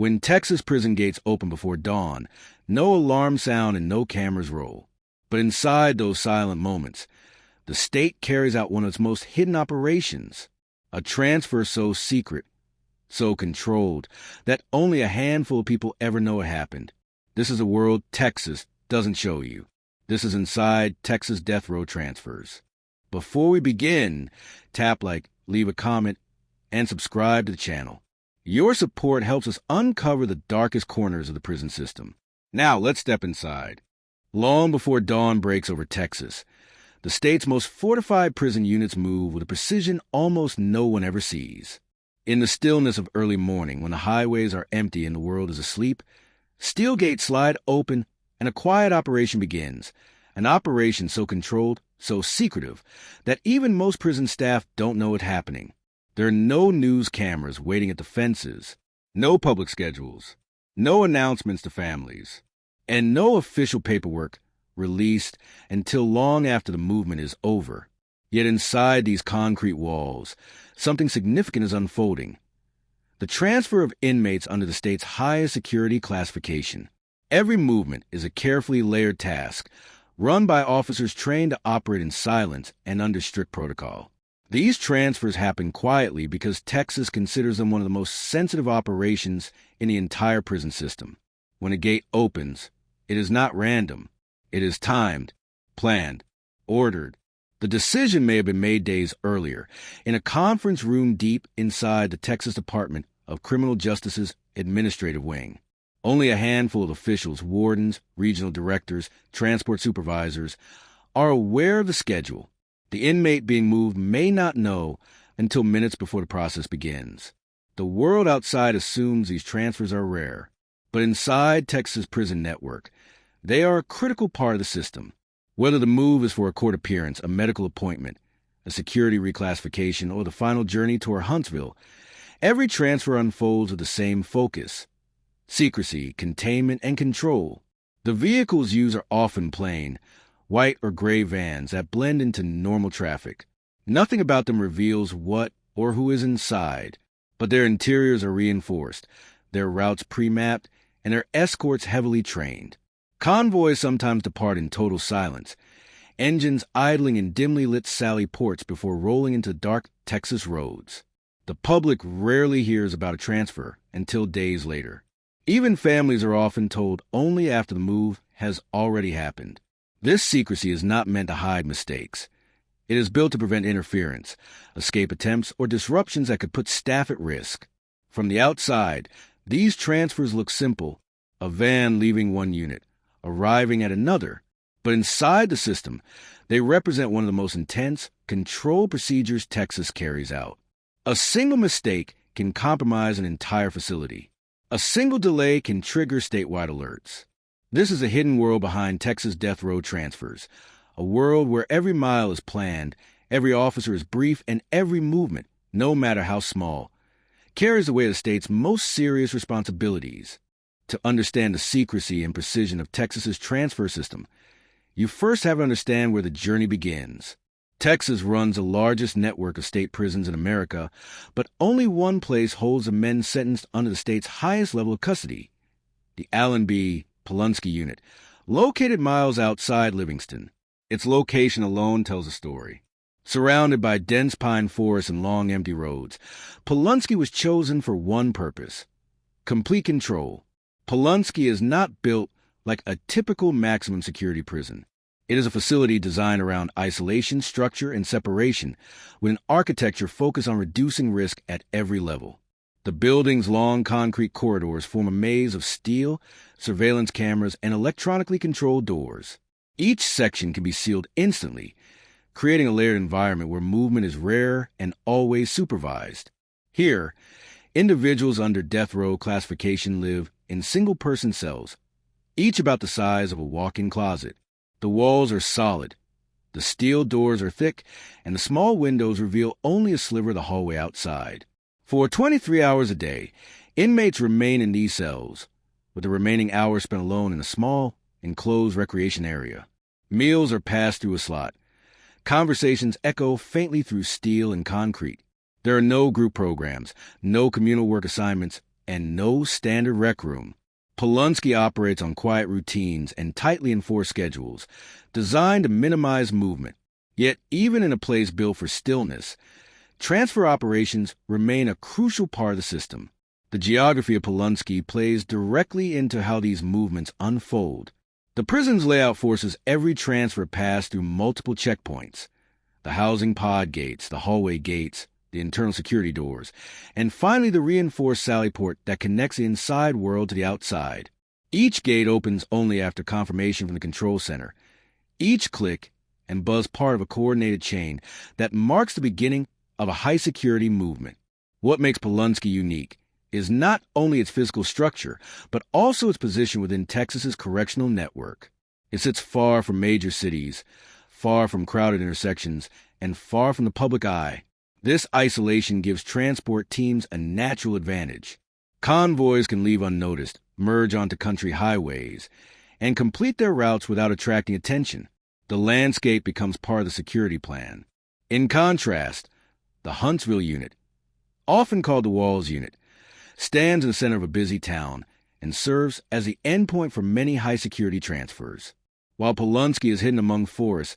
When Texas prison gates open before dawn, no alarm sound and no cameras roll. But inside those silent moments, the state carries out one of its most hidden operations, a transfer so secret, so controlled, that only a handful of people ever know it happened. This is a world Texas doesn't show you. This is inside Texas death row transfers. Before we begin, tap like, leave a comment, and subscribe to the channel. Your support helps us uncover the darkest corners of the prison system. Now let's step inside. Long before dawn breaks over Texas, the state's most fortified prison units move with a precision almost no one ever sees. In the stillness of early morning, when the highways are empty and the world is asleep, steel gates slide open and a quiet operation begins. An operation so controlled, so secretive, that even most prison staff don't know it's happening. There are no news cameras waiting at the fences, no public schedules, no announcements to families, and no official paperwork released until long after the movement is over. Yet inside these concrete walls, something significant is unfolding. The transfer of inmates under the state's highest security classification. Every movement is a carefully layered task, run by officers trained to operate in silence and under strict protocol. These transfers happen quietly because Texas considers them one of the most sensitive operations in the entire prison system. When a gate opens, it is not random. It is timed, planned, ordered. The decision may have been made days earlier, in a conference room deep inside the Texas Department of Criminal Justice's administrative wing. Only a handful of officials, wardens, regional directors, transport supervisors, are aware of the schedule. The inmate being moved may not know until minutes before the process begins. The world outside assumes these transfers are rare, but inside Texas prison network, they are a critical part of the system. Whether the move is for a court appearance, a medical appointment, a security reclassification, or the final journey toward Huntsville, every transfer unfolds with the same focus: secrecy, containment, and control. The vehicles used are often plain, white or gray vans that blend into normal traffic. Nothing about them reveals what or who is inside, but their interiors are reinforced, their routes pre-mapped, and their escorts heavily trained. Convoys sometimes depart in total silence, engines idling in dimly lit Sally ports before rolling into dark Texas roads. The public rarely hears about a transfer until days later. Even families are often told only after the move has already happened. This secrecy is not meant to hide mistakes. It is built to prevent interference, escape attempts, or disruptions that could put staff at risk. From the outside, these transfers look simple: a van leaving one unit, arriving at another. But inside the system, they represent one of the most intense control procedures Texas carries out. A single mistake can compromise an entire facility. A single delay can trigger statewide alerts. This is a hidden world behind Texas death row transfers, a world where every mile is planned, every officer is briefed, and every movement, no matter how small, carries away the state's most serious responsibilities. To understand the secrecy and precision of Texas's transfer system, you first have to understand where the journey begins. Texas runs the largest network of state prisons in America, but only one place holds the men sentenced under the state's highest level of custody: the Allen B. Palunsky unit, located miles outside Livingston. Its location alone tells a story. Surrounded by dense pine forests and long empty roads, Palunsky was chosen for one purpose: complete control. Palunsky is not built like a typical maximum security prison. It is a facility designed around isolation, structure, and separation, with an architecture focused on reducing risk at every level. The building's long concrete corridors form a maze of steel, surveillance cameras, and electronically controlled doors. Each section can be sealed instantly, creating a layered environment where movement is rare and always supervised. Here, individuals under death row classification live in single-person cells, each about the size of a walk-in closet. The walls are solid, the steel doors are thick, and the small windows reveal only a sliver of the hallway outside. For 23 hours a day, inmates remain in these cells, with the remaining hours spent alone in a small, enclosed recreation area. Meals are passed through a slot. Conversations echo faintly through steel and concrete. There are no group programs, no communal work assignments, and no standard rec room. Palunsky operates on quiet routines and tightly enforced schedules, designed to minimize movement. Yet, even in a place built for stillness, transfer operations remain a crucial part of the system. The geography of Palunsky plays directly into how these movements unfold. The prison's layout forces every transfer pass through multiple checkpoints: the housing pod gates, the hallway gates, the internal security doors, and finally the reinforced sally port that connects the inside world to the outside. Each gate opens only after confirmation from the control center. Each click and buzz part of a coordinated chain that marks the beginning of a high-security movement. What makes Palunsky unique is not only its physical structure, but also its position within Texas's correctional network. It sits far from major cities, far from crowded intersections, and far from the public eye. This isolation gives transport teams a natural advantage. Convoys can leave unnoticed, merge onto country highways, and complete their routes without attracting attention. The landscape becomes part of the security plan. In contrast, the Huntsville unit, often called the Walls unit, stands in the center of a busy town and serves as the endpoint for many high-security transfers. While Palunsky is hidden among forests,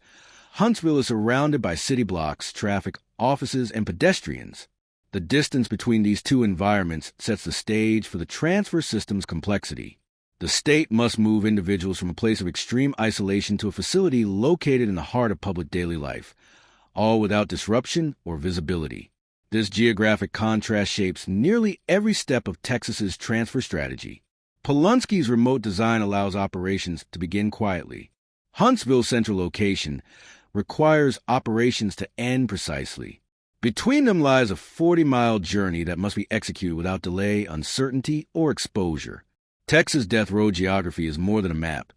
Huntsville is surrounded by city blocks, traffic, offices, and pedestrians. The distance between these two environments sets the stage for the transfer system's complexity. The state must move individuals from a place of extreme isolation to a facility located in the heart of public daily life, all without disruption or visibility. This geographic contrast shapes nearly every step of Texas's transfer strategy. Palunsky's remote design allows operations to begin quietly. Huntsville's central location requires operations to end precisely. Between them lies a 40-mile journey that must be executed without delay, uncertainty, or exposure. Texas death row geography is more than a map.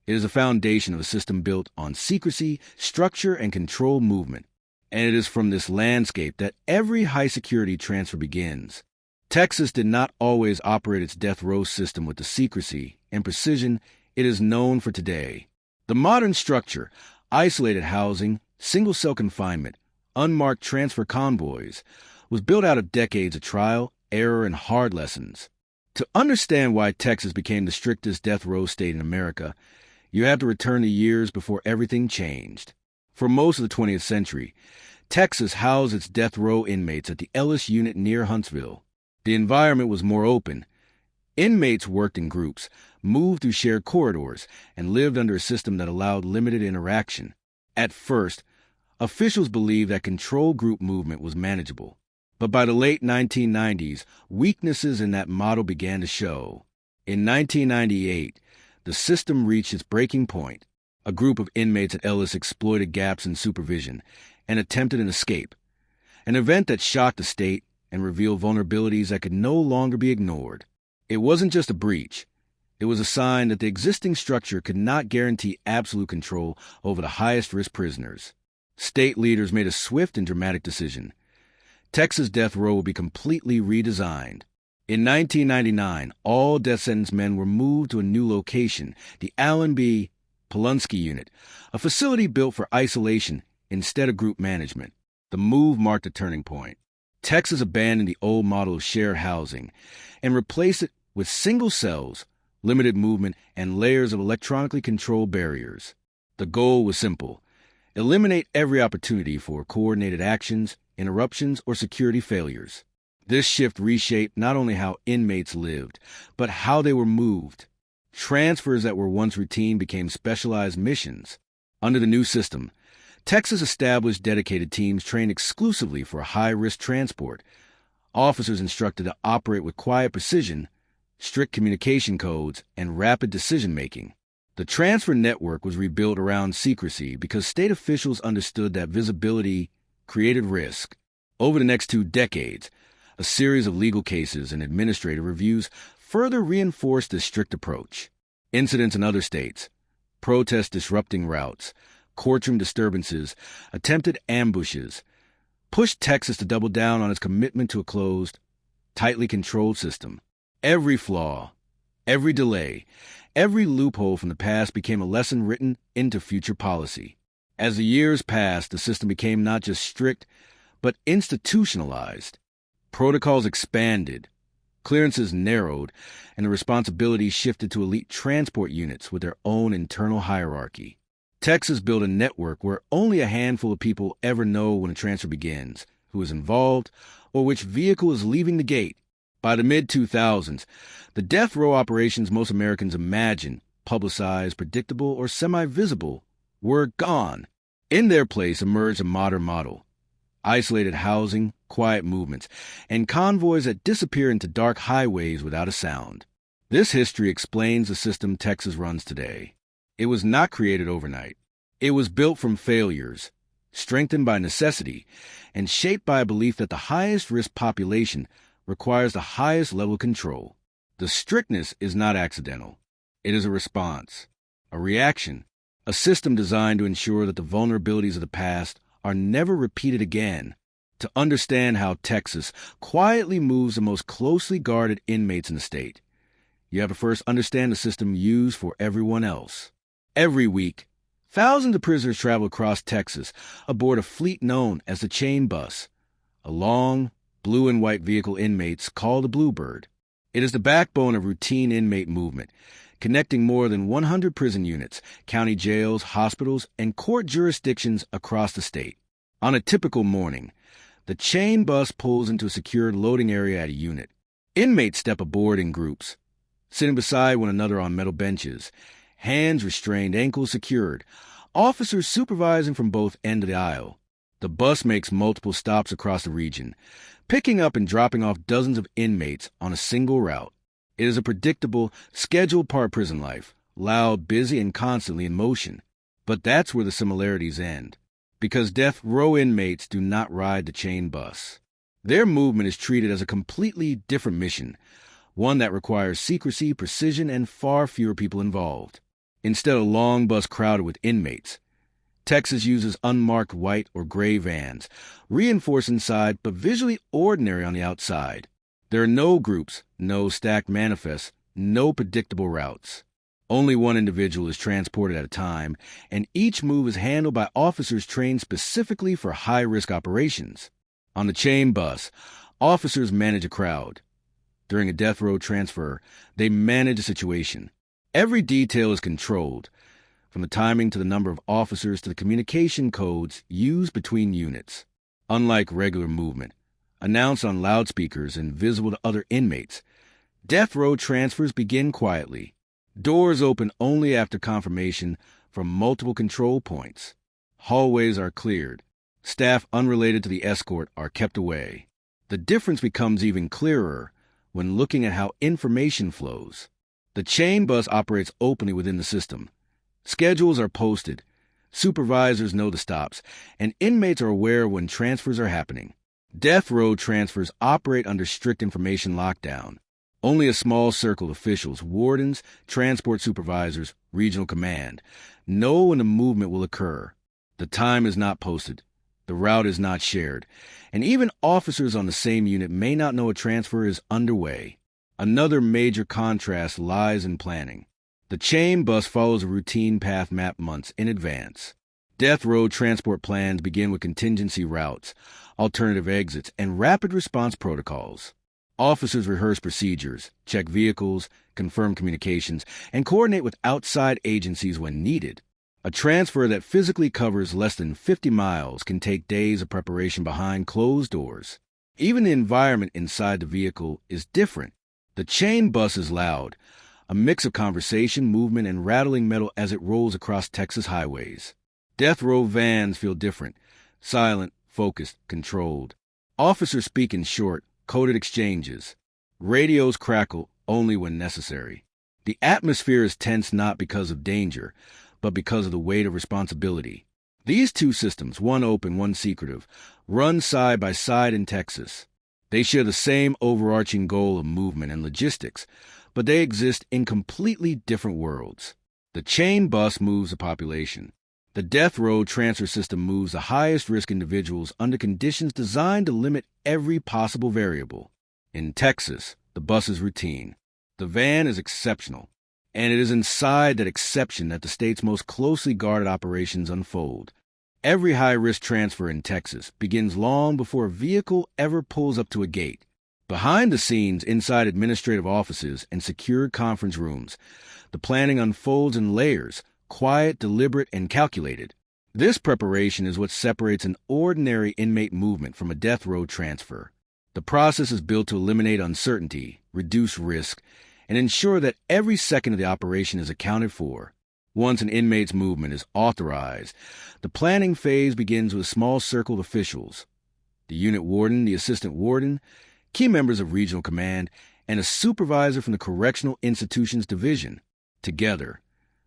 It is a foundation of a system built on secrecy, structure, and controlled movement. And it is from this landscape that every high-security transfer begins. Texas did not always operate its death row system with the secrecy and precision it is known for today. The modern structure, isolated housing, single-cell confinement, unmarked transfer convoys, was built out of decades of trial, error, and hard lessons. To understand why Texas became the strictest death row state in America, you have to return to years before everything changed. For most of the 20th century, Texas housed its death row inmates at the Ellis unit near Huntsville. The environment was more open. Inmates worked in groups, moved through shared corridors, and lived under a system that allowed limited interaction. At first, officials believed that controlled group movement was manageable. But by the late 1990s, weaknesses in that model began to show. In 1998, the system reached its breaking point. A group of inmates at Ellis exploited gaps in supervision and attempted an escape, an event that shocked the state and revealed vulnerabilities that could no longer be ignored. It wasn't just a breach. It was a sign that the existing structure could not guarantee absolute control over the highest-risk prisoners. State leaders made a swift and dramatic decision. Texas death row would be completely redesigned. In 1999, all death sentence men were moved to a new location, the Allen B. Palunsky unit, a facility built for isolation instead of group management. The move marked a turning point. Texas abandoned the old model of shared housing and replaced it with single cells, limited movement, and layers of electronically controlled barriers. The goal was simple: eliminate every opportunity for coordinated actions, interruptions, or security failures. This shift reshaped not only how inmates lived, but how they were moved. Transfers that were once routine became specialized missions. Under the new system, Texas established dedicated teams trained exclusively for high-risk transport, officers instructed to operate with quiet precision, strict communication codes, and rapid decision-making. The transfer network was rebuilt around secrecy because state officials understood that visibility created risk. Over the next 2 decades, a series of legal cases and administrative reviews further reinforced this strict approach. Incidents in other states, protests disrupting routes, courtroom disturbances, attempted ambushes, pushed Texas to double down on its commitment to a closed, tightly controlled system. Every flaw, every delay, every loophole from the past became a lesson written into future policy. As the years passed, the system became not just strict, but institutionalized. Protocols expanded, Clearances narrowed, and the responsibilities shifted to elite transport units with their own internal hierarchy. Texas built a network where only a handful of people ever know when a transfer begins, who is involved, or which vehicle is leaving the gate. By the mid-2000s, the death row operations most Americans imagine, publicized, predictable, or semi-visible, were gone. In their place emerged a modern model: isolated housing, quiet movements, and convoys that disappear into dark highways without a sound. This history explains the system Texas runs today. It was not created overnight. It was built from failures, strengthened by necessity, and shaped by a belief that the highest risk population requires the highest level of control. The strictness is not accidental. It is a response, a reaction, a system designed to ensure that the vulnerabilities of the past are never repeated again. To understand how Texas quietly moves the most closely guarded inmates in the state, you have to first understand the system used for everyone else. Every week, thousands of prisoners travel across Texas aboard a fleet known as the chain bus, a long, blue and white vehicle inmates call the Bluebird. It is the backbone of routine inmate movement, connecting more than 100 prison units, county jails, hospitals, and court jurisdictions across the state. On a typical morning, the chain bus pulls into a secured loading area at a unit. Inmates step aboard in groups, sitting beside one another on metal benches, hands restrained, ankles secured, officers supervising from both ends of the aisle. The bus makes multiple stops across the region, picking up and dropping off dozens of inmates on a single route. It is a predictable, scheduled part of prison life, loud, busy, and constantly in motion. But that's where the similarities end, because death row inmates do not ride the chain bus. Their movement is treated as a completely different mission, one that requires secrecy, precision, and far fewer people involved. Instead of a long bus crowded with inmates, Texas uses unmarked white or gray vans, reinforced inside but visually ordinary on the outside. There are no groups, no stacked manifests, no predictable routes. Only one individual is transported at a time, and each move is handled by officers trained specifically for high-risk operations. On the chain bus, officers manage a crowd. During a death row transfer, they manage a situation. Every detail is controlled, from the timing to the number of officers to the communication codes used between units. Unlike regular movement, announced on loudspeakers and visible to other inmates, death row transfers begin quietly. Doors open only after confirmation from multiple control points. Hallways are cleared. Staff unrelated to the escort are kept away. The difference becomes even clearer when looking at how information flows. The chain bus operates openly within the system. Schedules are posted, supervisors know the stops, and inmates are aware when transfers are happening. Death row transfers operate under strict information lockdown. Only a small circle of officials, wardens, transport supervisors, regional command, know when the movement will occur. The time is not posted. The route is not shared. And even officers on the same unit may not know a transfer is underway. Another major contrast lies in planning. The chain bus follows a routine path mapped months in advance. Death row transport plans begin with contingency routes, alternative exits, and rapid response protocols. Officers rehearse procedures, check vehicles, confirm communications, and coordinate with outside agencies when needed. A transfer that physically covers less than 50 miles can take days of preparation behind closed doors. Even the environment inside the vehicle is different. The chain bus is loud, a mix of conversation, movement, and rattling metal as it rolls across Texas highways. Death row vans feel different, silent, focused, controlled. Officers speak in short, coded exchanges. Radios crackle only when necessary. The atmosphere is tense not because of danger, but because of the weight of responsibility. These two systems, one open, one secretive, run side by side in Texas. They share the same overarching goal of movement and logistics, but they exist in completely different worlds. The chain bus moves the population. The death row transfer system moves the highest risk individuals under conditions designed to limit every possible variable. In Texas, the bus is routine. The van is exceptional. And it is inside that exception that the state's most closely guarded operations unfold. Every high-risk transfer in Texas begins long before a vehicle ever pulls up to a gate. Behind the scenes, inside administrative offices and secured conference rooms, the planning unfolds in layers, quiet, deliberate, and calculated. This preparation is what separates an ordinary inmate movement from a death row transfer. The process is built to eliminate uncertainty, reduce risk, and ensure that every second of the operation is accounted for. Once an inmate's movement is authorized, the planning phase begins with a small circle of officials: the unit warden, the assistant warden, key members of regional command, and a supervisor from the Correctional Institutions Division. Together,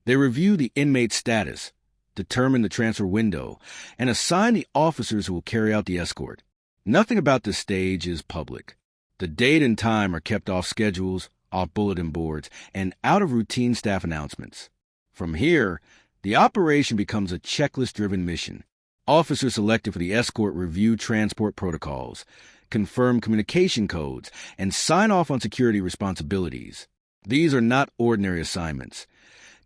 they review the inmate's status, determine the transfer window, and assign the officers who will carry out the escort. Nothing about this stage is public. The date and time are kept off schedules, off bulletin boards, and out of routine staff announcements. From here, the operation becomes a checklist-driven mission. Officers selected for the escort review transport protocols, confirm communication codes, and sign off on security responsibilities. These are not ordinary assignments.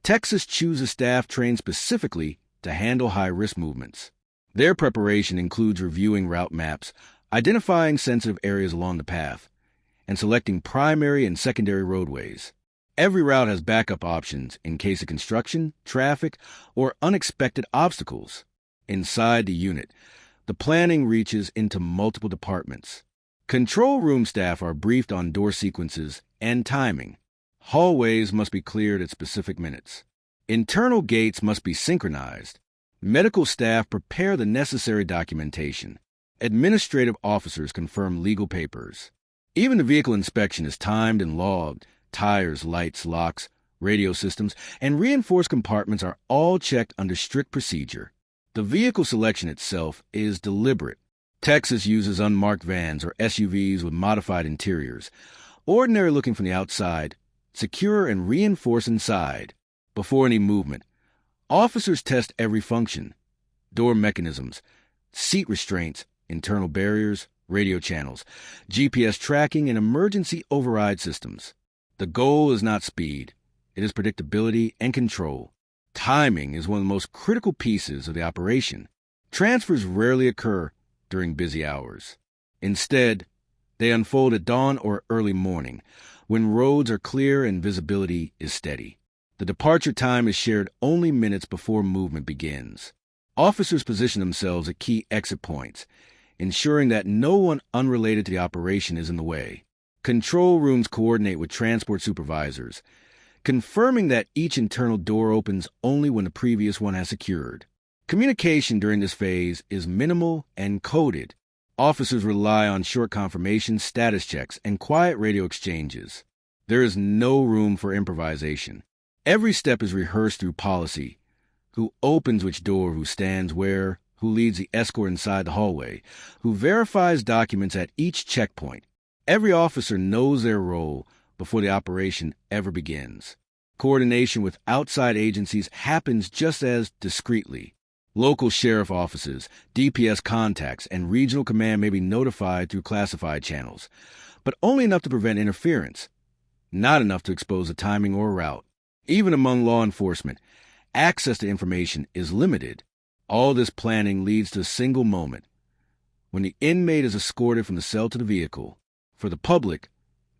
Texas chooses staff trained specifically to handle high-risk movements. Their preparation includes reviewing route maps, identifying sensitive areas along the path, and selecting primary and secondary roadways. Every route has backup options in case of construction, traffic, or unexpected obstacles. Inside the unit, the planning reaches into multiple departments. Control room staff are briefed on door sequences and timing. Hallways must be cleared at specific minutes. Internal gates must be synchronized. Medical staff prepare the necessary documentation. Administrative officers confirm legal papers. Even the vehicle inspection is timed and logged. Tires, lights, locks, radio systems, and reinforced compartments are all checked under strict procedure. The vehicle selection itself is deliberate. Texas uses unmarked vans or SUVs with modified interiors, ordinary looking from the outside, secure and reinforced inside. Before any movement, officers test every function: door mechanisms, seat restraints, internal barriers, radio channels, GPS tracking, and emergency override systems. The goal is not speed. It is predictability and control. Timing is one of the most critical pieces of the operation. Transfers rarely occur during busy hours. Instead, they unfold at dawn or early morning, when roads are clear and visibility is steady. The departure time is shared only minutes before movement begins. Officers position themselves at key exit points, ensuring that no one unrelated to the operation is in the way. Control rooms coordinate with transport supervisors, confirming that each internal door opens only when the previous one has secured. Communication during this phase is minimal and coded. Officers rely on short confirmations, status checks, and quiet radio exchanges. There is no room for improvisation. Every step is rehearsed through policy: who opens which door, who stands where, who leads the escort inside the hallway, who verifies documents at each checkpoint. Every officer knows their role before the operation ever begins. Coordination with outside agencies happens just as discreetly. Local sheriff offices, DPS contacts, and regional command may be notified through classified channels, but only enough to prevent interference, not enough to expose the timing or route. Even among law enforcement, access to information is limited. All this planning leads to a single moment, when the inmate is escorted from the cell to the vehicle. For the public,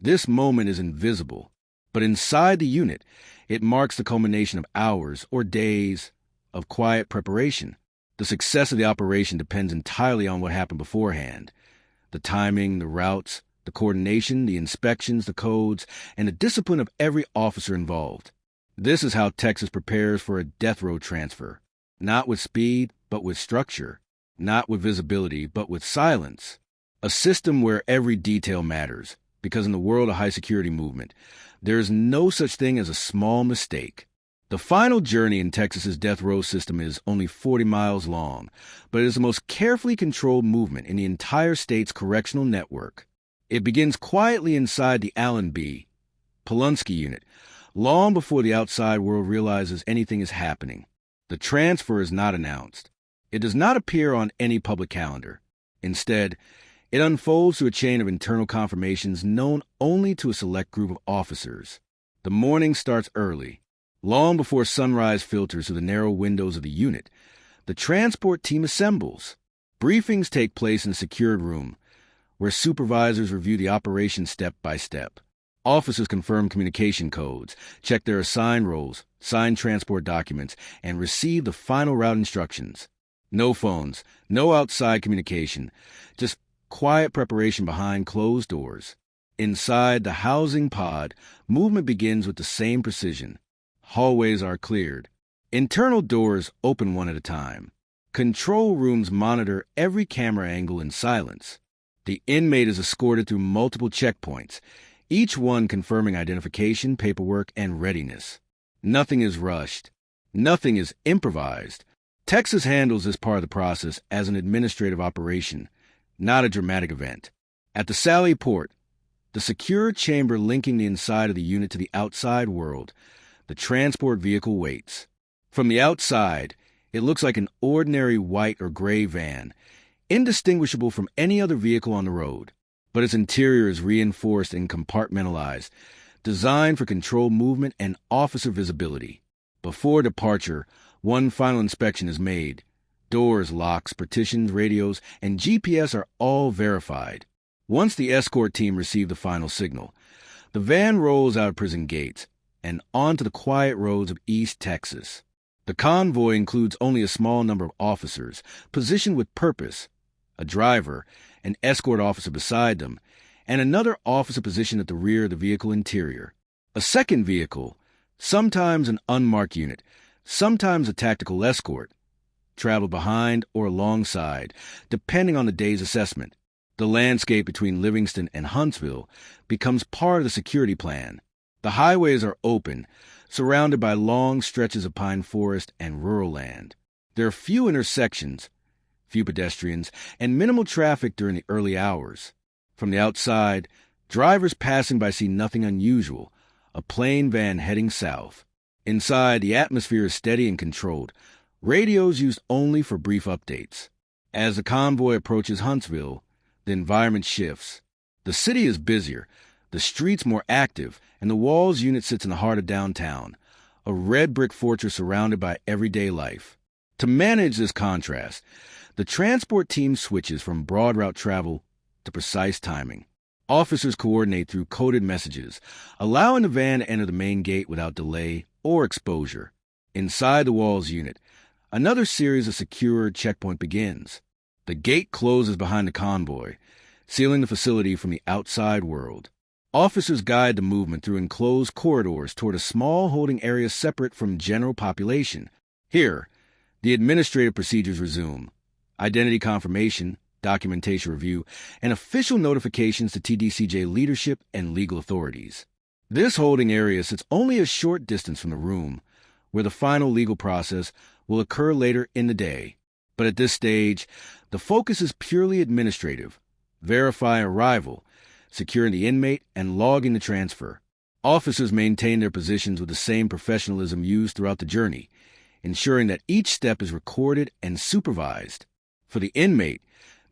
this moment is invisible, but inside the unit, it marks the culmination of hours or days of quiet preparation. The success of the operation depends entirely on what happened beforehand: the timing, the routes, the coordination, the inspections, the codes, and the discipline of every officer involved. This is how Texas prepares for a death row transfer, not with speed, but with structure, not with visibility, but with silence. A system where every detail matters, because in the world of high-security movement, there is no such thing as a small mistake. The final journey in Texas's death row system is only 40 miles long, but it is the most carefully controlled movement in the entire state's correctional network. It begins quietly inside the Allen B. Palunsky unit, long before the outside world realizes anything is happening. The transfer is not announced. It does not appear on any public calendar. Instead, it unfolds through a chain of internal confirmations known only to a select group of officers. The morning starts early. Long before sunrise filters through the narrow windows of the unit, the transport team assembles. Briefings take place in a secured room, where supervisors review the operation step by step. Officers confirm communication codes, check their assigned roles, sign transport documents, and receive the final route instructions. No phones, no outside communication, just quiet preparation behind closed doors. Inside the housing pod, movement begins with the same precision. Hallways are cleared. Internal doors open one at a time. Control rooms monitor every camera angle in silence. The inmate is escorted through multiple checkpoints, each one confirming identification, paperwork, and readiness. Nothing is rushed. Nothing is improvised. Texas handles this part of the process as an administrative operation, not a dramatic event. At the Sally Port, the secure chamber linking the inside of the unit to the outside world, the transport vehicle waits. From the outside, it looks like an ordinary white or gray van, indistinguishable from any other vehicle on the road. But its interior is reinforced and compartmentalized, designed for controlled movement and officer visibility. Before departure, one final inspection is made. Doors, locks, partitions, radios, and GPS are all verified. Once the escort team receive the final signal, the van rolls out of prison gates and onto the quiet roads of East Texas. The convoy includes only a small number of officers, positioned with purpose, a driver, an escort officer beside them, and another officer positioned at the rear of the vehicle interior. A second vehicle, sometimes an unmarked unit, sometimes a tactical escort, traveled behind or alongside, depending on the day's assessment. The landscape between Livingston and Huntsville becomes part of the security plan. The highways are open, surrounded by long stretches of pine forest and rural land. There are few intersections, few pedestrians, and minimal traffic during the early hours. From the outside, drivers passing by see nothing unusual, a plain van heading south. Inside, the atmosphere is steady and controlled, radios used only for brief updates. As the convoy approaches Huntsville, the environment shifts. The city is busier, the streets more active, and the Walls unit sits in the heart of downtown, a red brick fortress surrounded by everyday life. To manage this contrast, the transport team switches from broad route travel to precise timing. Officers coordinate through coded messages, allowing the van to enter the main gate without delay or exposure. Inside the Walls unit, another series of secure checkpoint begins. The gate closes behind the convoy, sealing the facility from the outside world. Officers guide the movement through enclosed corridors toward a small holding area separate from general population. Here, the administrative procedures resume. Identity confirmation, documentation review, and official notifications to TDCJ leadership and legal authorities. This holding area sits only a short distance from the room, where the final legal process will occur later in the day. But at this stage, the focus is purely administrative, verifying arrival, securing the inmate, and logging the transfer. Officers maintain their positions with the same professionalism used throughout the journey, ensuring that each step is recorded and supervised. For the inmate,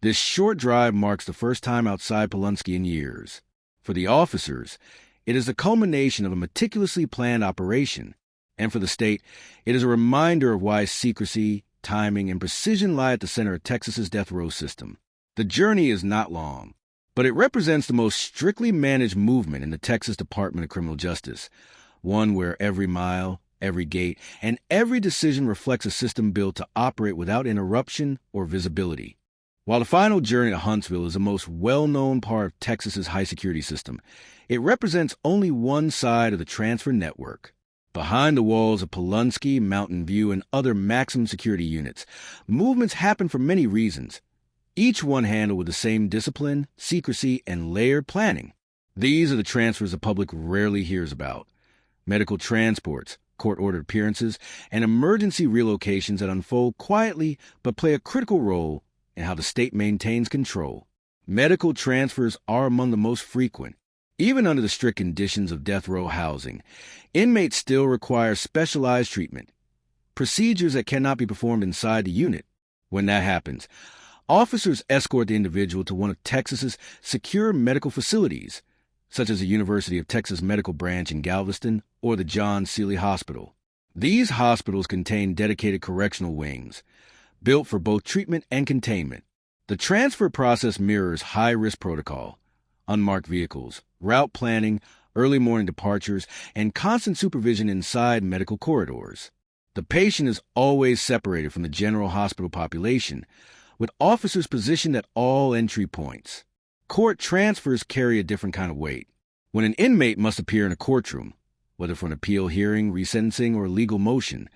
this short drive marks the first time outside Palunsky in years. For the officers, it is the culmination of a meticulously planned operation. And for the state, it is a reminder of why secrecy, timing, and precision lie at the center of Texas's death row system. The journey is not long, but it represents the most strictly managed movement in the Texas Department of Criminal Justice, one where every mile, every gate, and every decision reflects a system built to operate without interruption or visibility. While the final journey to Huntsville is the most well-known part of Texas's high-security system, it represents only one side of the transfer network. Behind the walls of Polunsky, Mountain View, and other maximum security units, movements happen for many reasons, each one handled with the same discipline, secrecy, and layered planning. These are the transfers the public rarely hears about: medical transports, court-ordered appearances, and emergency relocations that unfold quietly but play a critical role in how the state maintains control. Medical transfers are among the most frequent. Even under the strict conditions of death row housing, inmates still require specialized treatment, procedures that cannot be performed inside the unit. When that happens, officers escort the individual to one of Texas's secure medical facilities, such as the University of Texas Medical Branch in Galveston or the John Seeley Hospital. These hospitals contain dedicated correctional wings, built for both treatment and containment. The transfer process mirrors high-risk protocol, unmarked vehicles, route planning, early morning departures, and constant supervision inside medical corridors. The patient is always separated from the general hospital population, with officers positioned at all entry points. Court transfers carry a different kind of weight. When an inmate must appear in a courtroom, whether for an appeal hearing, resentencing, or legal motion,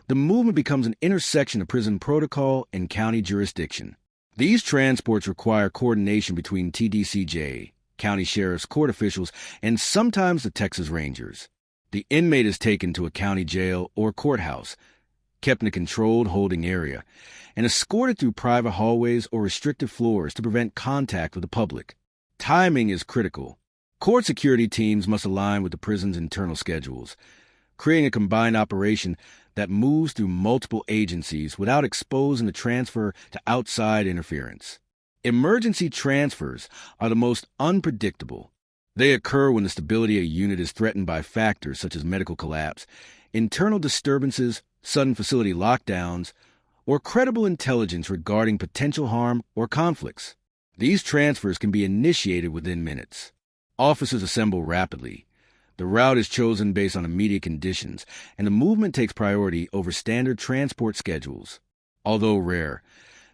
the movement becomes an intersection of prison protocol and county jurisdiction. These transports require coordination between TDCJ, county sheriffs, court officials, and sometimes the Texas Rangers. The inmate is taken to a county jail or courthouse, kept in a controlled holding area, and escorted through private hallways or restricted floors to prevent contact with the public. Timing is critical. Court security teams must align with the prison's internal schedules, creating a combined operation that moves through multiple agencies without exposing the transfer to outside interference. Emergency transfers are the most unpredictable. They occur when the stability of a unit is threatened by factors such as medical collapse, internal disturbances, sudden facility lockdowns, or credible intelligence regarding potential harm or conflicts. These transfers can be initiated within minutes. Officers assemble rapidly. The route is chosen based on immediate conditions, and the movement takes priority over standard transport schedules. Although rare,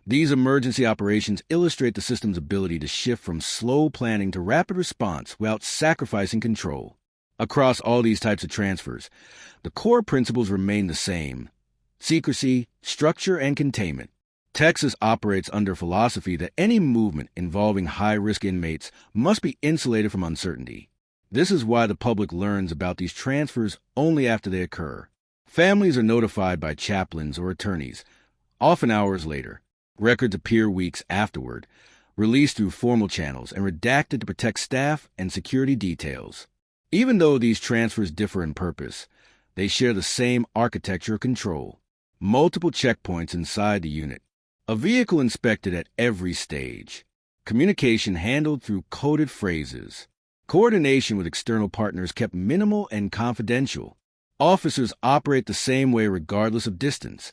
these emergency operations illustrate the system's ability to shift from slow planning to rapid response without sacrificing control. Across all these types of transfers, the core principles remain the same: secrecy, structure, and containment. Texas operates under a philosophy that any movement involving high-risk inmates must be insulated from uncertainty. This is why the public learns about these transfers only after they occur. Families are notified by chaplains or attorneys, often hours later. Records appear weeks afterward, released through formal channels and redacted to protect staff and security details. Even though these transfers differ in purpose, they share the same architecture of control: multiple checkpoints inside the unit, a vehicle inspected at every stage, communication handled through coded phrases, coordination with external partners kept minimal and confidential. Officers operate the same way regardless of distance,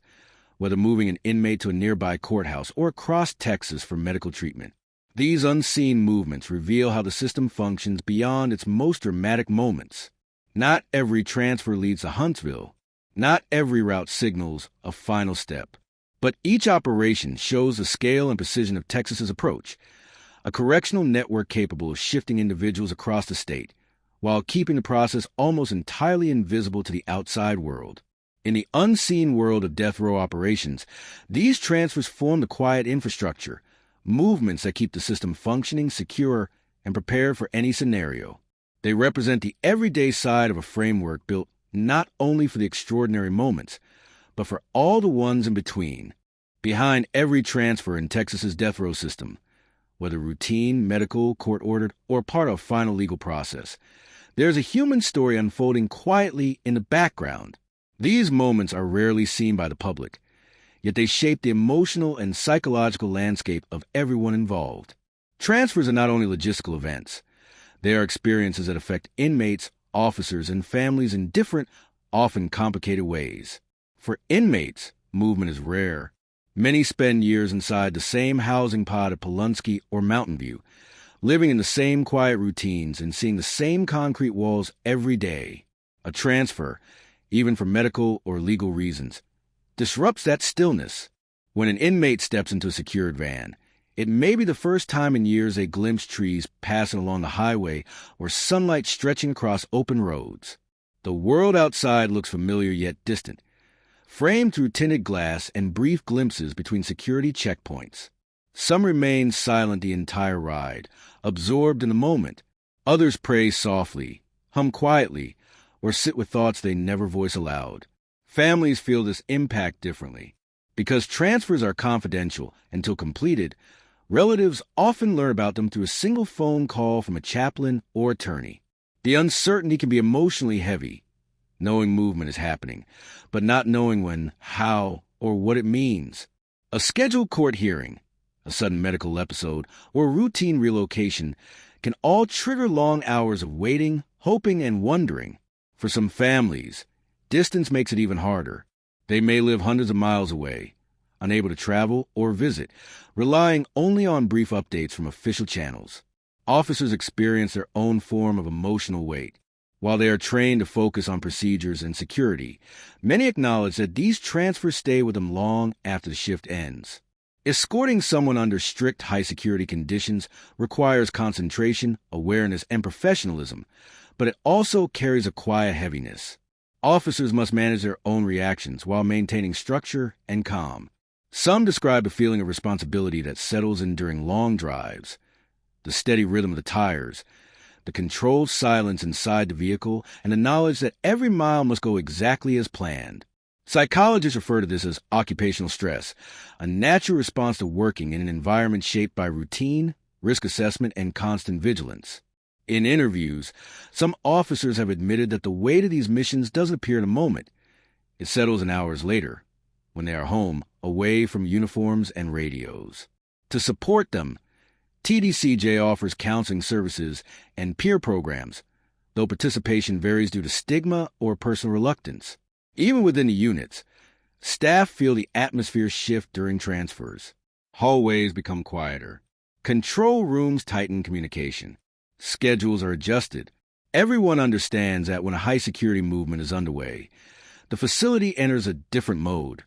whether moving an inmate to a nearby courthouse or across Texas for medical treatment. These unseen movements reveal how the system functions beyond its most dramatic moments. Not every transfer leads to Huntsville. Not every route signals a final step. But each operation shows the scale and precision of Texas's approach, a correctional network capable of shifting individuals across the state, while keeping the process almost entirely invisible to the outside world. In the unseen world of death row operations, these transfers form the quiet infrastructure, movements that keep the system functioning, secure, and prepared for any scenario. They represent the everyday side of a framework built not only for the extraordinary moments, but for all the ones in between. Behind every transfer in Texas's death row system, whether routine, medical, court-ordered, or part of a final legal process, there's a human story unfolding quietly in the background. These moments are rarely seen by the public, yet they shape the emotional and psychological landscape of everyone involved. Transfers are not only logistical events. They are experiences that affect inmates, officers, and families in different, often complicated ways. For inmates, movement is rare. Many spend years inside the same housing pod at Palunsky or Mountain View, living in the same quiet routines and seeing the same concrete walls every day. A transfer, even for medical or legal reasons, disrupts that stillness. When an inmate steps into a secured van, it may be the first time in years they glimpse trees passing along the highway or sunlight stretching across open roads. The world outside looks familiar yet distant, framed through tinted glass and brief glimpses between security checkpoints. Some remain silent the entire ride, absorbed in the moment. Others pray softly, hum quietly, or sit with thoughts they never voice aloud. Families feel this impact differently. Because transfers are confidential until completed, relatives often learn about them through a single phone call from a chaplain or attorney. The uncertainty can be emotionally heavy, knowing movement is happening, but not knowing when, how, or what it means. A scheduled court hearing, a sudden medical episode, or routine relocation can all trigger long hours of waiting, hoping, and wondering. For some families, distance makes it even harder. They may live hundreds of miles away, unable to travel or visit, relying only on brief updates from official channels. Officers experience their own form of emotional weight. While they are trained to focus on procedures and security, many acknowledge that these transfers stay with them long after the shift ends. Escorting someone under strict high-security conditions requires concentration, awareness, and professionalism, but it also carries a quiet heaviness. Officers must manage their own reactions while maintaining structure and calm. Some describe a feeling of responsibility that settles in during long drives. The steady rhythm of the tires, the controlled silence inside the vehicle, and the knowledge that every mile must go exactly as planned. Psychologists refer to this as occupational stress, a natural response to working in an environment shaped by routine, risk assessment, and constant vigilance. In interviews, some officers have admitted that the weight of these missions doesn't appear in a moment. It settles in hours later, when they are home, away from uniforms and radios. To support them, TDCJ offers counseling services and peer programs, though participation varies due to stigma or personal reluctance. Even within the units, staff feel the atmosphere shift during transfers. Hallways become quieter. Control rooms tighten communication. Schedules are adjusted. Everyone understands that when a high-security movement is underway, the facility enters a different mode,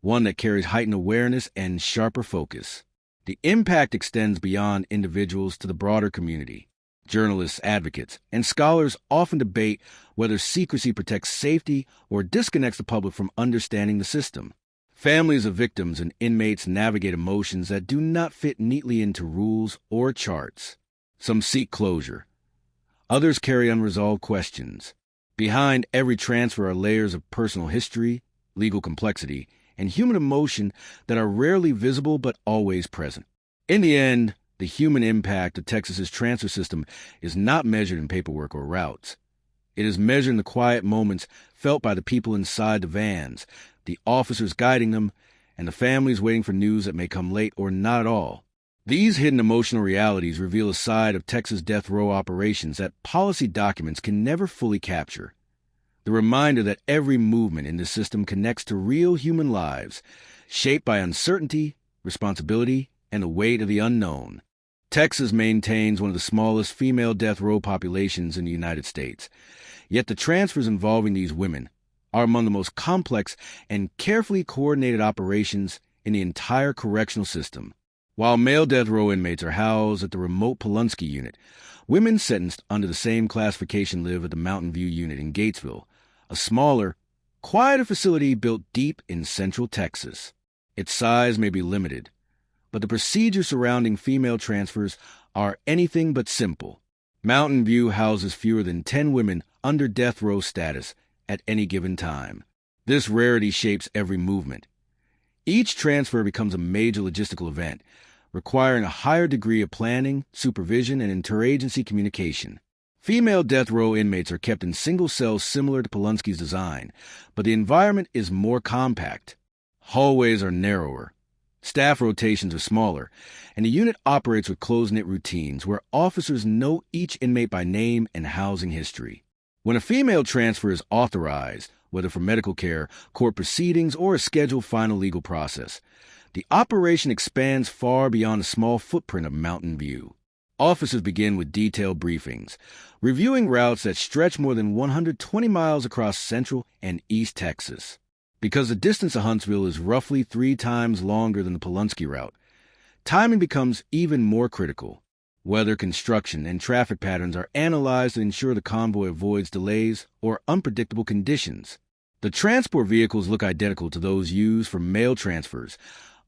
one that carries heightened awareness and sharper focus. The impact extends beyond individuals to the broader community. Journalists, advocates, and scholars often debate whether secrecy protects safety or disconnects the public from understanding the system. Families of victims and inmates navigate emotions that do not fit neatly into rules or charts. Some seek closure. Others carry unresolved questions. Behind every transfer are layers of personal history, legal complexity, and human emotion that are rarely visible but always present. In the end, the human impact of Texas's transfer system is not measured in paperwork or routes. It is measured in the quiet moments felt by the people inside the vans, the officers guiding them, and the families waiting for news that may come late or not at all. These hidden emotional realities reveal a side of Texas death row operations that policy documents can never fully capture. The reminder that every movement in this system connects to real human lives, shaped by uncertainty, responsibility, and the weight of the unknown. Texas maintains one of the smallest female death row populations in the United States, yet the transfers involving these women are among the most complex and carefully coordinated operations in the entire correctional system. While male death row inmates are housed at the remote Palunsky unit, women sentenced under the same classification live at the Mountain View unit in Gatesville, a smaller, quieter facility built deep in central Texas. Its size may be limited, but the procedures surrounding female transfers are anything but simple. Mountain View houses fewer than 10 women under death row status at any given time. This rarity shapes every movement. Each transfer becomes a major logistical event, requiring a higher degree of planning, supervision, and interagency communication. Female death row inmates are kept in single cells similar to Palunsky's design, but the environment is more compact. Hallways are narrower. Staff rotations are smaller, and the unit operates with close-knit routines where officers know each inmate by name and housing history. When a female transfer is authorized, whether for medical care, court proceedings, or a scheduled final legal process, the operation expands far beyond the small footprint of Mountain View. Officers begin with detailed briefings, reviewing routes that stretch more than 120 miles across Central and East Texas. Because the distance to Huntsville is roughly 3 times longer than the Polunsky route, timing becomes even more critical. Weather, construction, and traffic patterns are analyzed to ensure the convoy avoids delays or unpredictable conditions. The transport vehicles look identical to those used for mail transfers,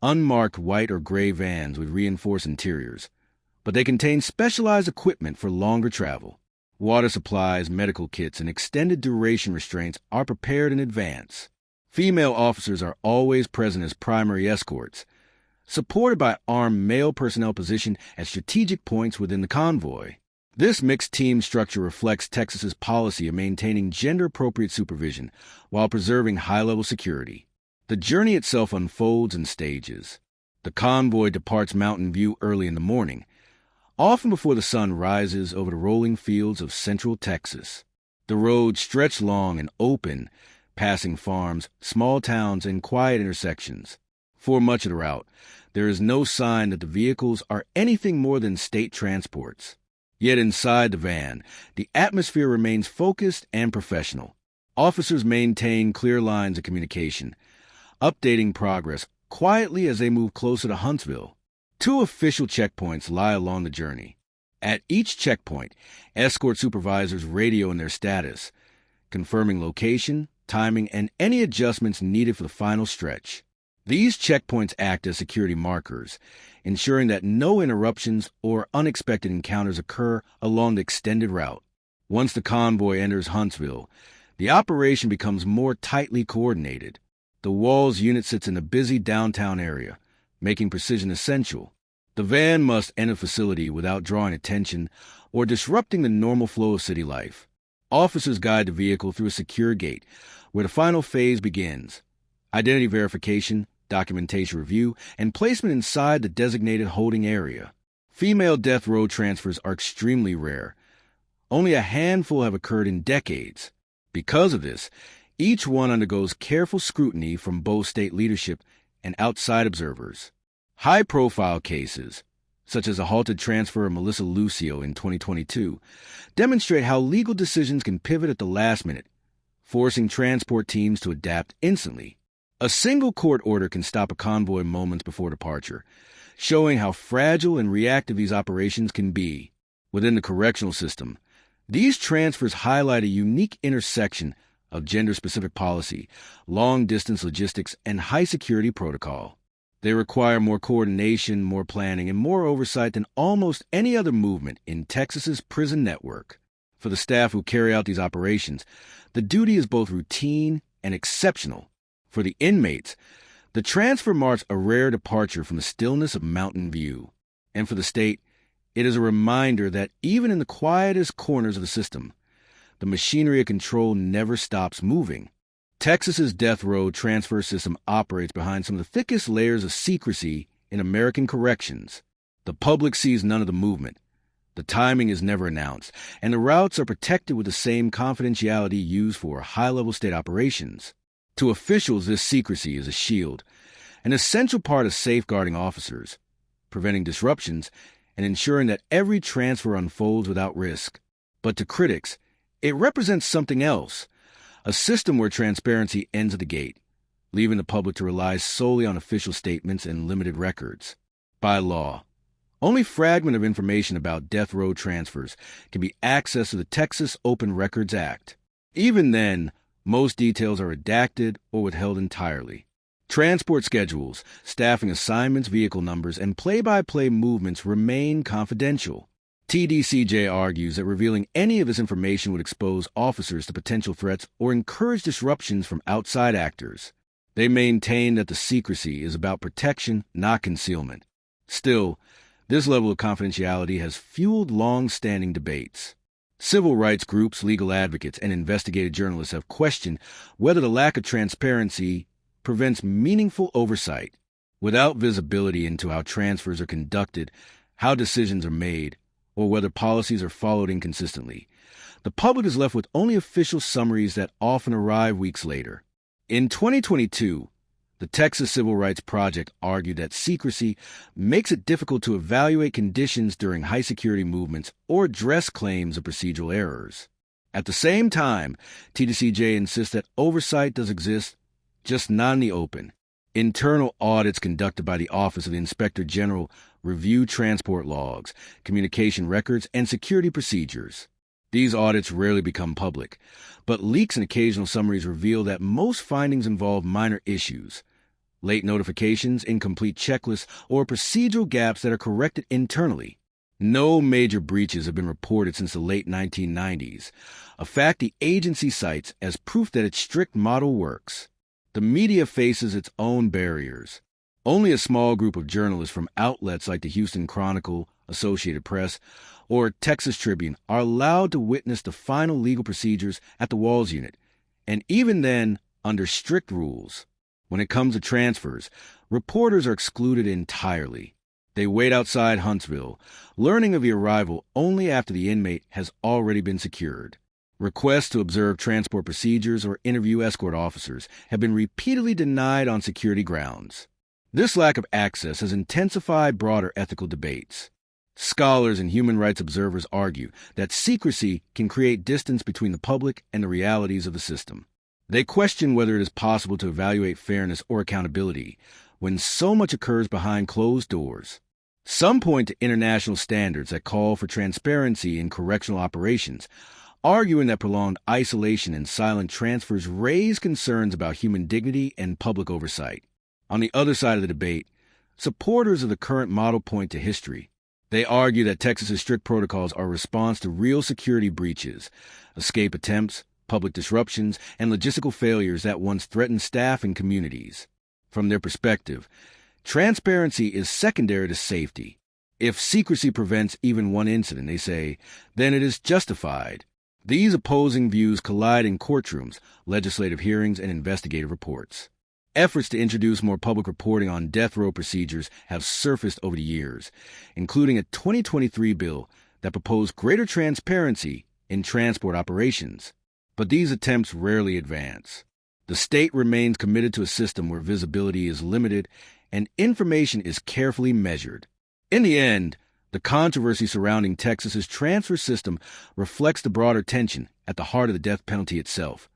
unmarked white or gray vans with reinforced interiors, but they contain specialized equipment for longer travel. Water supplies, medical kits, and extended duration restraints are prepared in advance. Female officers are always present as primary escorts, supported by armed male personnel positioned at strategic points within the convoy. This mixed team structure reflects Texas's policy of maintaining gender-appropriate supervision while preserving high-level security. The journey itself unfolds in stages. The convoy departs Mountain View early in the morning, often before the sun rises over the rolling fields of central Texas. The roads stretch long and open, passing farms, small towns, and quiet intersections. For much of the route, there is no sign that the vehicles are anything more than state transports. Yet inside the van, the atmosphere remains focused and professional. Officers maintain clear lines of communication, updating progress quietly as they move closer to Huntsville. 2 official checkpoints lie along the journey. At each checkpoint, escort supervisors radio in their status, confirming location, timing, and any adjustments needed for the final stretch. These checkpoints act as security markers, ensuring that no interruptions or unexpected encounters occur along the extended route. Once the convoy enters Huntsville, the operation becomes more tightly coordinated. The Walls unit sits in a busy downtown area, making precision essential. The van must enter the facility without drawing attention or disrupting the normal flow of city life. Officers guide the vehicle through a secure gate, where the final phase begins: identity verification, documentation review, and placement inside the designated holding area. Female death row transfers are extremely rare. Only a handful have occurred in decades. Because of this, each one undergoes careful scrutiny from both state leadership and outside observers. High-profile cases, such as a halted transfer of Melissa Lucio in 2022, demonstrate how legal decisions can pivot at the last minute, forcing transport teams to adapt instantly. A single court order can stop a convoy moments before departure, showing how fragile and reactive these operations can be. Within the correctional system, these transfers highlight a unique intersection of gender-specific policy, long-distance logistics, and high-security protocol. They require more coordination, more planning, and more oversight than almost any other movement in Texas's prison network. For the staff who carry out these operations, the duty is both routine and exceptional. For the inmates, the transfer marks a rare departure from the stillness of Mountain View. And for the state, it is a reminder that even in the quietest corners of the system, the machinery of control never stops moving. Texas's death row transfer system operates behind some of the thickest layers of secrecy in American corrections. The public sees none of the movement. The timing is never announced, and the routes are protected with the same confidentiality used for high-level state operations. To officials, this secrecy is a shield, an essential part of safeguarding officers, preventing disruptions, and ensuring that every transfer unfolds without risk. But to critics, it represents something else, a system where transparency ends at the gate, leaving the public to rely solely on official statements and limited records. By law, only fragment of information about death row transfers can be accessed through the Texas Open Records Act. Even then, most details are redacted or withheld entirely. Transport schedules, staffing assignments, vehicle numbers, and play-by-play movements remain confidential. TDCJ argues that revealing any of this information would expose officers to potential threats or encourage disruptions from outside actors. They maintain that the secrecy is about protection, not concealment. Still, this level of confidentiality has fueled long-standing debates. Civil rights groups, legal advocates, and investigative journalists have questioned whether the lack of transparency prevents meaningful oversight. Without visibility into how transfers are conducted, how decisions are made, or whether policies are followed inconsistently, the public is left with only official summaries that often arrive weeks later. In 2022, the Texas Civil Rights Project argued that secrecy makes it difficult to evaluate conditions during high-security movements or address claims of procedural errors. At the same time, TDCJ insists that oversight does exist, just not in the open. Internal audits conducted by the Office of the Inspector General review transport logs, communication records, and security procedures. These audits rarely become public, but leaks and occasional summaries reveal that most findings involve minor issues, late notifications, incomplete checklists, or procedural gaps that are corrected internally. No major breaches have been reported since the late 1990s, a fact the agency cites as proof that its strict model works. The media faces its own barriers. Only a small group of journalists from outlets like the Houston Chronicle, Associated Press, or Texas Tribune are allowed to witness the final legal procedures at the Walls unit, and even then, under strict rules. When it comes to transfers, reporters are excluded entirely. They wait outside Huntsville, learning of the arrival only after the inmate has already been secured. Requests to observe transport procedures or interview escort officers have been repeatedly denied on security grounds. This lack of access has intensified broader ethical debates. Scholars and human rights observers argue that secrecy can create distance between the public and the realities of the system. They question whether it is possible to evaluate fairness or accountability when so much occurs behind closed doors. Some point to international standards that call for transparency in correctional operations, arguing that prolonged isolation and silent transfers raise concerns about human dignity and public oversight. On the other side of the debate, supporters of the current model point to history. They argue that Texas's strict protocols are a response to real security breaches, escape attempts, public disruptions, and logistical failures that once threatened staff and communities. From their perspective, transparency is secondary to safety. If secrecy prevents even one incident, they say, then it is justified. These opposing views collide in courtrooms, legislative hearings, and investigative reports. Efforts to introduce more public reporting on death row procedures have surfaced over the years, including a 2023 bill that proposed greater transparency in transport operations. But these attempts rarely advance. The state remains committed to a system where visibility is limited and information is carefully measured. In the end, the controversy surrounding Texas's transfer system reflects the broader tension at the heart of the death penalty itself,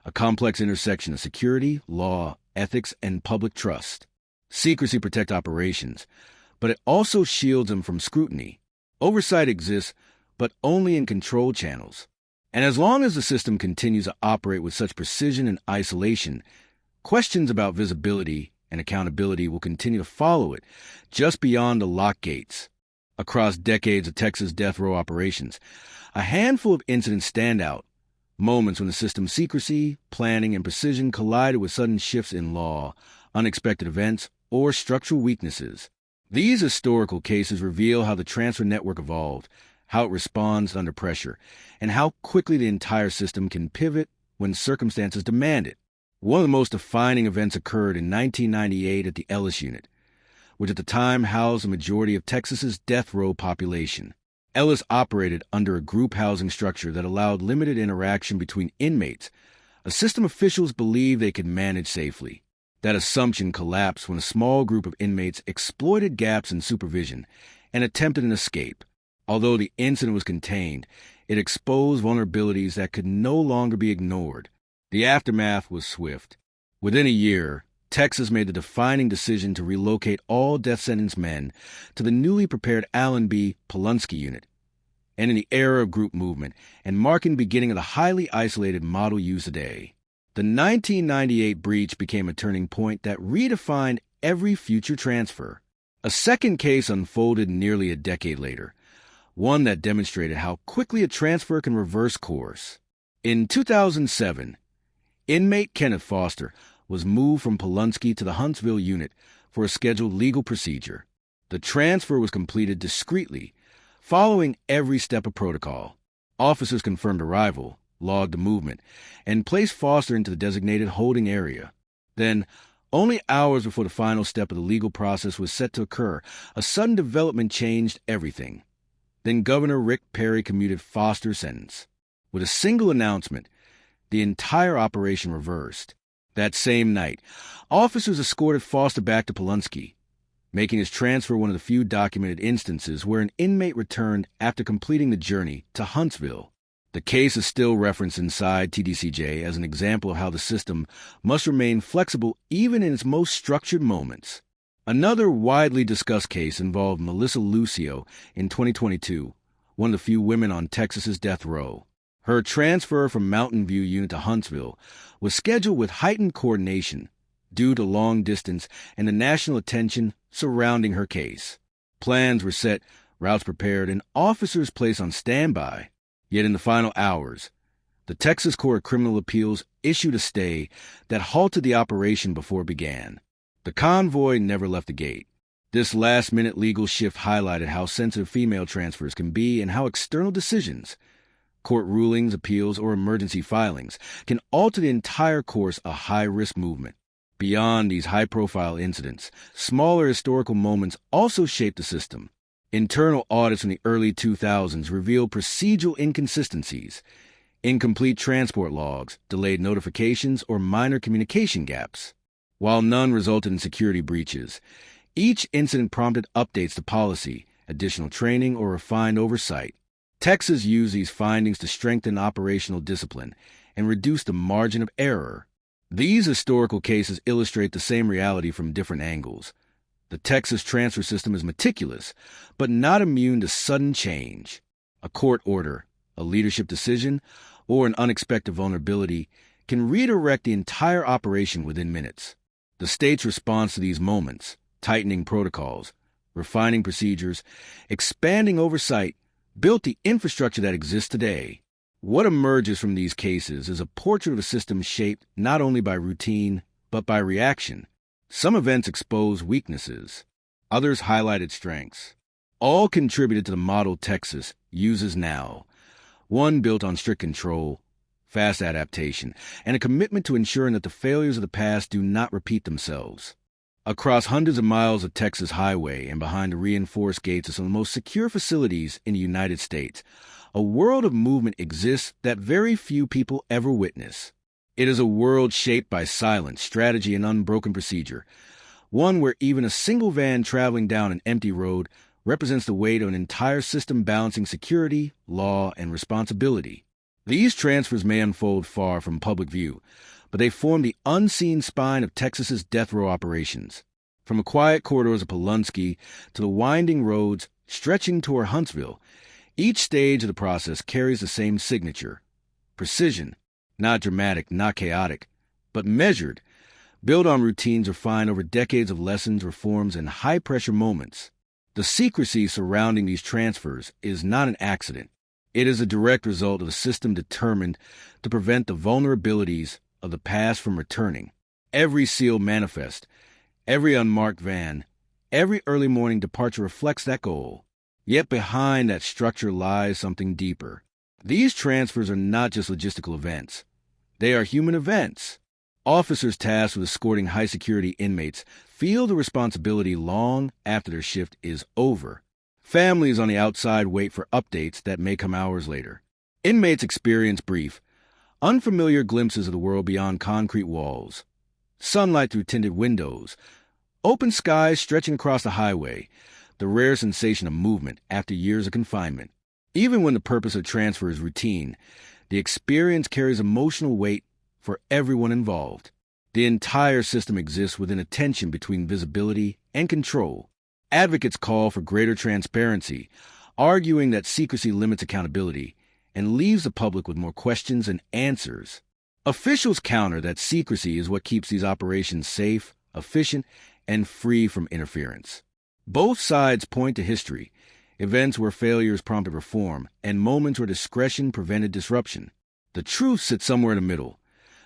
a complex intersection of security, law, ethics, and public trust. Secrecy protects operations, but it also shields them from scrutiny. Oversight exists, but only in controlled channels. And as long as the system continues to operate with such precision and isolation, questions about visibility and accountability will continue to follow it just beyond the lock gates. Across decades of Texas death row operations, a handful of incidents stand out. Moments when the system's secrecy, planning, and precision collided with sudden shifts in law, unexpected events, or structural weaknesses. These historical cases reveal how the transfer network evolved, how it responds under pressure, and how quickly the entire system can pivot when circumstances demand it. One of the most defining events occurred in 1998 at the Ellis Unit, which at the time housed the majority of Texas's death row population. Ellis operated under a group housing structure that allowed limited interaction between inmates, a system officials believed they could manage safely. That assumption collapsed when a small group of inmates exploited gaps in supervision and attempted an escape. Although the incident was contained, it exposed vulnerabilities that could no longer be ignored. The aftermath was swift. Within a year, Texas made the defining decision to relocate all death sentence men to the newly prepared Allen B. Palunsky unit. And in the era of group movement, and marking the beginning of the highly isolated model used today, the 1998 breach became a turning point that redefined every future transfer. A second case unfolded nearly a decade later, one that demonstrated how quickly a transfer can reverse course. In 2007, inmate Kenneth Foster was moved from Polunsky to the Huntsville unit for a scheduled legal procedure. The transfer was completed discreetly, following every step of protocol. Officers confirmed arrival, logged the movement, and placed Foster into the designated holding area. Then, only hours before the final step of the legal process was set to occur, a sudden development changed everything. Then Governor Rick Perry commuted Foster's sentence. With a single announcement, the entire operation reversed. That same night, officers escorted Foster back to Palunsky, making his transfer one of the few documented instances where an inmate returned after completing the journey to Huntsville. The case is still referenced inside TDCJ as an example of how the system must remain flexible even in its most structured moments. Another widely discussed case involved Melissa Lucio in 2022, one of the few women on Texas's death row. Her transfer from Mountain View unit to Huntsville was scheduled with heightened coordination due to long distance and the national attention surrounding her case. Plans were set, routes prepared, and officers placed on standby. Yet in the final hours, the Texas Court of Criminal Appeals issued a stay that halted the operation before it began. The convoy never left the gate. This last-minute legal shift highlighted how sensitive female transfers can be and how external decisions, court rulings, appeals, or emergency filings, can alter the entire course of a high-risk movement. Beyond these high-profile incidents, smaller historical moments also shaped the system. Internal audits in the early 2000s revealed procedural inconsistencies, incomplete transport logs, delayed notifications, or minor communication gaps. While none resulted in security breaches, each incident prompted updates to policy, additional training, or refined oversight. Texas used these findings to strengthen operational discipline and reduce the margin of error. These historical cases illustrate the same reality from different angles. The Texas transfer system is meticulous, but not immune to sudden change. A court order, a leadership decision, or an unexpected vulnerability can redirect the entire operation within minutes. The state's response to these moments, tightening protocols, refining procedures, expanding oversight, built the infrastructure that exists today. What emerges from these cases is a portrait of a system shaped not only by routine, but by reaction. Some events exposed weaknesses. Others highlighted strengths. All contributed to the model Texas uses now, one built on strict control, fast adaptation, and a commitment to ensuring that the failures of the past do not repeat themselves. Across hundreds of miles of Texas highway and behind the reinforced gates of some of the most secure facilities in the United States, a world of movement exists that very few people ever witness. It is a world shaped by silence, strategy, and unbroken procedure, one where even a single van traveling down an empty road represents the weight of an entire system balancing security, law, and responsibility. These transfers may unfold far from public view, but they form the unseen spine of Texas's death row operations. From the quiet corridors of Palunsky to the winding roads stretching toward Huntsville, each stage of the process carries the same signature: precision, not dramatic, not chaotic, but measured, built on routines refined over decades of lessons, reforms, and high-pressure moments. The secrecy surrounding these transfers is not an accident. It is a direct result of a system determined to prevent the vulnerabilities of the past from returning. Every sealed manifest, every unmarked van, every early morning departure reflects that goal. Yet behind that structure lies something deeper. These transfers are not just logistical events. They are human events. Officers tasked with escorting high-security inmates feel the responsibility long after their shift is over. Families on the outside wait for updates that may come hours later. Inmates experience brief, unfamiliar glimpses of the world beyond concrete walls. Sunlight through tinted windows, open skies stretching across the highway, the rare sensation of movement after years of confinement. Even when the purpose of transfer is routine, the experience carries emotional weight for everyone involved. The entire system exists within a tension between visibility and control. Advocates call for greater transparency, arguing that secrecy limits accountability and leaves the public with more questions than answers. Officials counter that secrecy is what keeps these operations safe, efficient, and free from interference. Both sides point to history, events where failures prompted reform, and moments where discretion prevented disruption. The truth sits somewhere in the middle.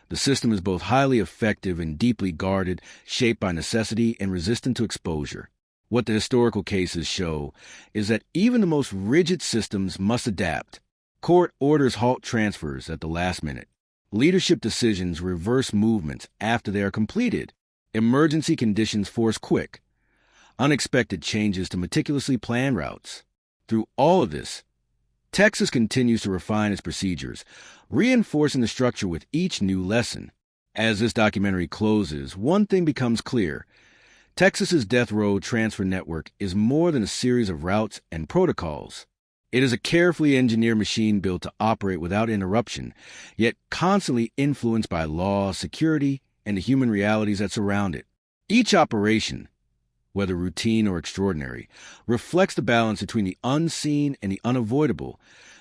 The system is both highly effective and deeply guarded, shaped by necessity and resistant to exposure. What the historical cases show is that even the most rigid systems must adapt. Court orders halt transfers at the last minute. Leadership decisions reverse movements after they are completed. Emergency conditions force quick, unexpected changes to meticulously planned routes. Through all of this, Texas continues to refine its procedures, reinforcing the structure with each new lesson. As this documentary closes, one thing becomes clear. Texas's death row transfer network is more than a series of routes and protocols. It is a carefully engineered machine built to operate without interruption, yet constantly influenced by law, security, and the human realities that surround it. Each operation, whether routine or extraordinary, reflects the balance between the unseen and the unavoidable,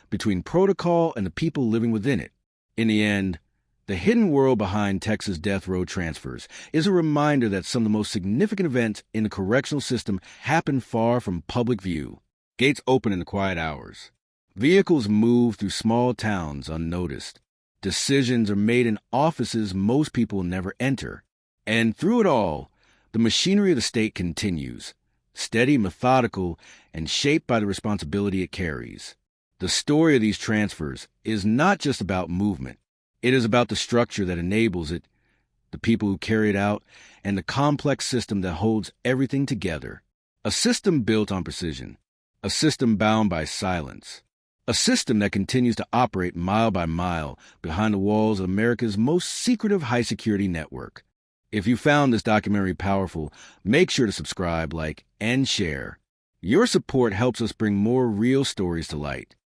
between protocol and the people living within it. In the end, the hidden world behind Texas death row transfers is a reminder that some of the most significant events in the correctional system happen far from public view. Gates open in the quiet hours. Vehicles move through small towns unnoticed. Decisions are made in offices most people never enter. And through it all, the machinery of the state continues, steady, methodical, and shaped by the responsibility it carries. The story of these transfers is not just about movement. It is about the structure that enables it, the people who carry it out, and the complex system that holds everything together. A system built on precision. A system bound by silence. A system that continues to operate mile by mile behind the walls of America's most secretive high-security network. If you found this documentary powerful, make sure to subscribe, like, and share. Your support helps us bring more real stories to light.